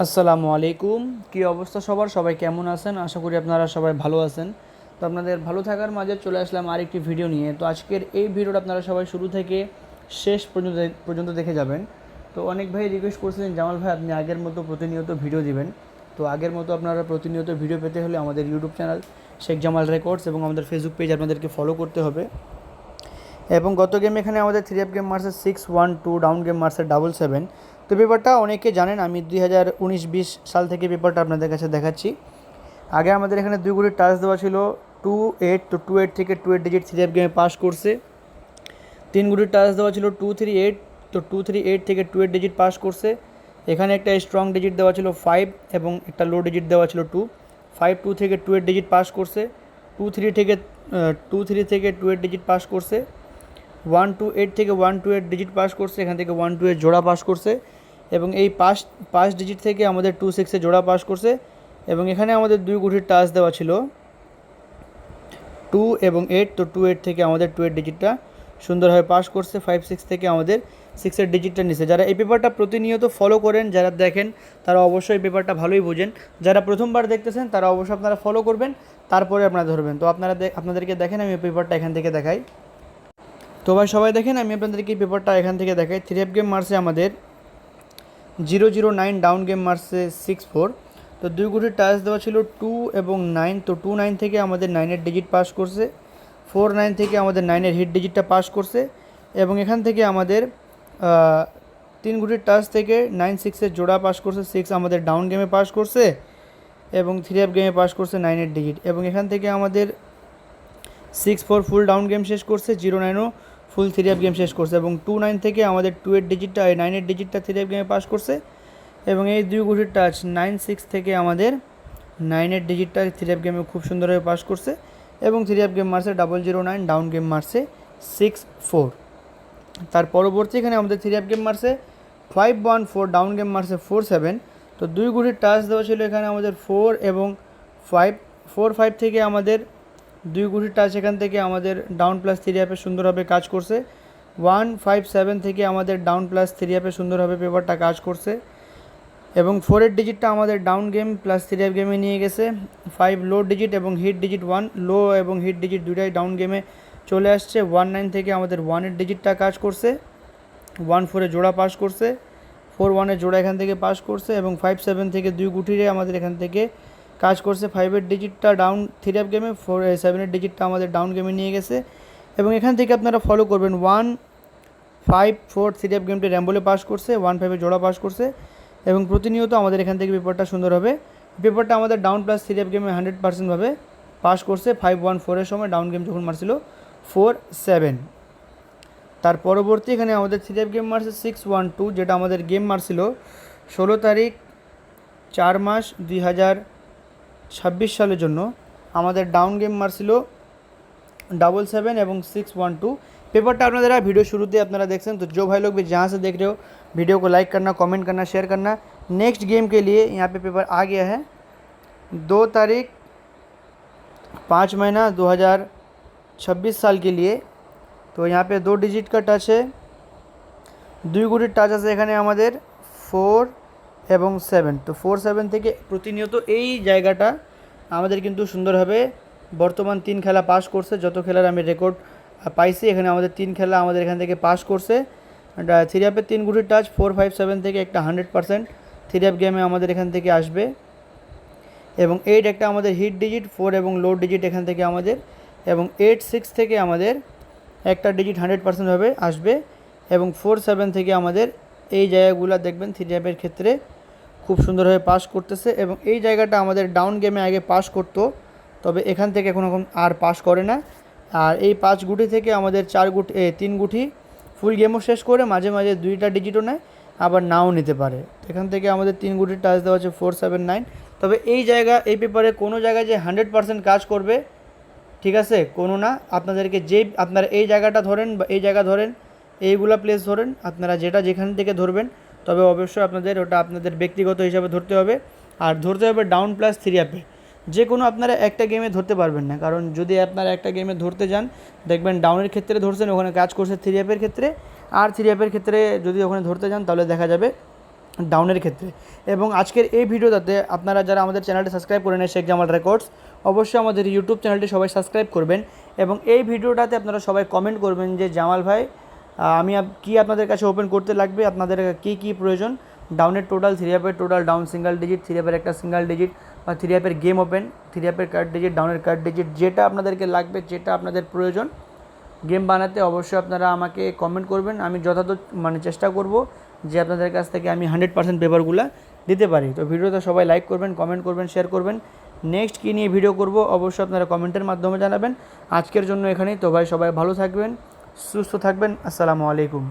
আসসালামু আলাইকুম। কী অবস্থা সবার? সবাই কেমন আছেন? আশা করি আপনারা সবাই ভালো আছেন। তো আপনাদের ভালো থাকার মাঝে চলে আসলাম আরেকটি ভিডিও নিয়ে। তো আজকের এই ভিডিওটা আপনারা সবাই শুরু থেকে শেষ পর্যন্ত দেখে যাবেন। তো অনেক ভাই রিকোয়েস্ট করছিলেন, জামাল ভাই আপনি আগের মতো প্রতিনিয়ত ভিডিও দিবেন। তো আগের মতো আপনারা প্রতিনিয়ত ভিডিও পেতে হলে আমাদের YouTube channel Sheikh Jamal records এবং আমাদের ফেসবুক পেজ আপনাদেরকে ফলো করতে হবে। এবং গত গেম এখানে আমাদের 3F গেম মারছে 6-1-2, ডাউন গেম মারছে 7-7। তো পেপারটা অনেকে জানেন, আমি 2019-20 সাল থেকে পেপারটা আপনাদের কাছে দেখাচ্ছি। আগে আমাদের এখানে 2 গুটি টাচ দেওয়া ছিল 2-8, তো 2-8 থেকে 2-8 ডিজিট 3F গেমে পাস করছে। 3 গুটি টাচ দেওয়া ছিল 2-3-8, তো 2-3-8 থেকে 2-8 ডিজিট পাস করছে। এখানে একটা স্ট্রং ডিজিট দেওয়া ছিল 5 এবং একটা লো ডিজিট দেওয়া ছিল 2। 5-2 থেকে 2-8 ডিজিট পাস করছে। 2-3 থেকে 2-8 ডিজিট পাস করছে। 1-8 থেকে 1-8 ডিজিট পাস করছে। এখান থেকে 1-8 জোড়া পাস করছে এবং এই পাঁচ ডিজিট থেকে আমাদের 2-6 জোড়া পাস করছে। এবং এখানে আমাদের 2 গুটির টাচ দেওয়া ছিল 2 এবং 8, তো 2-8 থেকে আমাদের 2-8 ডিজিটটা সুন্দরভাবে পাস করছে। 5-6 থেকে আমাদের 6-এর ডিজিটটা নিছে। যারা এই পেপারটা প্রতিনিয়ত ফলো করেন, যারা দেখেন, তারা অবশ্যই পেপারটা ভালোই বোঝেন। যারা প্রথমবার দেখতেছেন তারা অবশ্যই আপনারা ফলো করবেন, তারপরে আপনারা ধরবেন। তো আপনাদেরকে দেখেন, আমি পেপারটা এখান থেকে দেখাই। তো ভাই সবাই দেখেন, আমি আপনাদেরকে এই পেপারটা এখান থেকে দেখাই। 3F গেম মারছে আমাদের 0-0-9, ডাউন গেম মারছে 6-4। তো 2 গুটির টাচ দেওয়া ছিল 2 এবং 9, তো 2-9 থেকে আমাদের 9-এর ডিজিট পাস করছে। 4-9 থেকে আমাদের 9-এর হিট ডিজিটটা পাস করছে। এবং এখান থেকে আমাদের 3 গুটির টাচ থেকে 9-6-এর জোড়া পাস করছে। 6 আমাদের ডাউন গেমে পাস করছে এবং 3F গেমে পাস করছে 9-এর ডিজিট। এবং এখান থেকে আমাদের 6-4 ফুল ডাউন গেম শেষ করছে। 0-9ও ফুল 3F গেম শেষ করছে। এবং 2-9 থেকে আমাদের 2-8 ডিজিটটা, এই 9-এর ডিজিটটা 3F গেমে পাস করছে। এবং এই 2 গুটির টাচ 9-6 থেকে আমাদের 9-এর ডিজিটটা 3F গেমে খুব সুন্দরভাবে পাস করছে। এবং 3F গেম মারছে 0-0-9, ডাউন গেম মারছে 6-4। তার পরবর্তী এখানে আমাদের 3F গেম মারছে 5-1-4, ডাউন গেম মারছে 4-7। তো 2 গুটির টাচ দেওয়া ছিল এখানে আমাদের 4 এবং 5। 4-5 থেকে আমাদের 2 গুটির টাচ এখান থেকে আমাদের ডাউন প্লাস 3F সুন্দরভাবে কাজ করছে। 1-5-7 থেকে আমাদের ডাউন প্লাস 3F সুন্দরভাবে পেপারটা কাজ করছে। এবং 4-এর ডিজিটটা আমাদের ডাউন গেম প্লাস 3F গেমে নিয়ে গেছে। 5 লো ডিজিট এবং হিট ডিজিট 1, লো এবং হিট ডিজিট দুটাই ডাউন গেমে চলে আসছে। 1-9 থেকে আমাদের 1-এর ডিজিটটা কাজ করছে। 1-4-এ জোড়া পাস করছে। 4-1-এর জোড়া এখান থেকে পাস করছে। এবং 5-7 থেকে 2 গুটিরে আমাদের এখান থেকে কাজ করছে। 5-এর ডিজিটটা ডাউন 3F গেমে, 7-এর ডিজিটটা আমাদের ডাউন গেমে নিয়ে গেছে। এবং এখান থেকে আপনারা ফলো করবেন 1-5-4 3F গেমটি র্যাম্বলে পাস করছে। 1-5-এর জোড়া পাস করছে। এবং প্রতিনিয়ত আমাদের এখান থেকে পেপারটা সুন্দর হবে। পেপারটা আমাদের ডাউন প্লাস 3F গেমে 100%ভাবে পাস করছে। 5-1-4-এর সময় ডাউন গেম যখন মারছিল 4-7। তার পরবর্তী এখানে আমাদের 3F গেম মারছে 6-1-2, যেটা আমাদের গেম মারছিল 16 তারিখ 4 মাস 2026 সালের জন্য। আমাদের ডাউন গেম মারছিল 7-7 এবং 6-1-2। पेपर आपने वीडियो शुरू से अपना देखते हैं। तो जो भाई लोग भी जहाँ से देख रहे हो, वीडियो को लाइक करना, कमेंट करना, शेयर करना। नेक्स्ट गेम के लिए यहाँ पे पेपर आ गया है 2 तारीख 5 महीना 2026 साल के लिए। तो यहाँ पे 2 डिजिट का टच है, 2 गुटिर টাচ আছে এখানে আমাদের 4 এবং 7। তো 4-7 থেকে প্রতিনিয়ত এই জায়গাটা আমাদের কিন্তু সুন্দরভাবে বর্তমান 3 খেলা পাস করছে। যত খেলার আমি রেকর্ড পাইছি এখানে আমাদের 3 খেলা আমাদের এখান থেকে পাস করছে। 3F-এর 3 গুটির টাচ 4-5-7 থেকে একটা 100% 3F গেমে আমাদের এখান থেকে আসবে। এবং 8 একটা আমাদের হিট ডিজিট, 4 এবং লো ডিজিট এখান থেকে আমাদের, এবং 8-6 থেকে আমাদের একটা ডিজিট 100%ভাবে আসবে। এবং 4-7 থেকে আমাদের এই জায়গাগুলো দেখবেন 3F-এর ক্ষেত্রে খুব সুন্দরভাবে পাস করতেছে। এবং এই জায়গাটা আমাদের ডাউন গেমে আগে পাস করতো, তবে এখান থেকে এখন আর পাস করে না। আর এই 5 গুটি থেকে আমাদের 3 গুটি ফুল গেমও শেষ করে মাঝে মাঝে 2টা ডিজিটও নেয়, আবার নাও নিতে পারে। এখান থেকে আমাদের 3 গুটির টাচ দেওয়া আছে 4-7-9। তবে এই পেপারে কোনো জায়গায় যে 100% কাজ করবে ঠিক আছে কোনো না। আপনাদেরকে আপনারা এই জায়গাটা ধরেন বা এই জায়গা ধরেন, এইগুলা প্লেস ধরেন, আপনারা যেটা যেখান থেকে ধরবেন, তবে অবশ্যই আপনাদের ওটা আপনাদের ব্যক্তিগত হিসাবে ধরতে হবে। আর ধরতে হবে ডাউন প্লাস 3F-এ। যে কোনো আপনারা একটা গেমে ধরতে পারবেন না, কারণ যদি আপনারা একটা গেমে ধরতে যান দেখবেন ডাউনের ক্ষেত্রে ধরছেন, ওখানে কাজ করছে 3F-এর ক্ষেত্রে। আর 3F-এর ক্ষেত্রে যদি ওখানে ধরতে যান তাহলে দেখা যাবে ডাউনের ক্ষেত্রে। এবং আজকের এই ভিডিওটাতে আপনারা যারা আমাদের চ্যানেলটি সাবস্ক্রাইব করে নেয় শেখ জামাল রেকর্ডস, অবশ্যই আমাদের ইউটিউব চ্যানেলটি সবাই সাবস্ক্রাইব করবেন এবং এই ভিডিওটাতে আপনারা সবাই কমেন্ট করবেন যে জামাল ভাই আমি কি আপনাদের কাছে ওপেন করতে লাগবে, আপনাদের কী প্রয়োজন, ডাউনের টোটাল, থ্রি অ্যাপের total, down single digit, three অ্যাপের একটা সিঙ্গেল ডিজিট, বা থ্রি অ্যাপের গেম ওপেন, থ্রি অ্যাপের কার্ড ডিজিট, ডাউনের কার্ড ডিজিট, যেটা আপনাদেরকে লাগবে, যেটা আপনাদের প্রয়োজন গেম বানাতে, অবশ্যই আপনারা আমাকে কমেন্ট করবেন। আমি যথাযথ চেষ্টা করব যে আপনাদের কাছ থেকে আমি 100% পেপারগুলো দিতে পারি। তো ভিডিওটা সবাই লাইক করবেন, কমেন্ট করবেন, শেয়ার করবেন। নেক্সট কী নিয়ে ভিডিও করব অবশ্যই আপনারা কমেন্টের মাধ্যমে জানাবেন। আজকের জন্য এখানেই। তো ভাই সবাই ভালো থাকবেন, সুস্থ থাকবেন। আসসালামু আলাইকুম।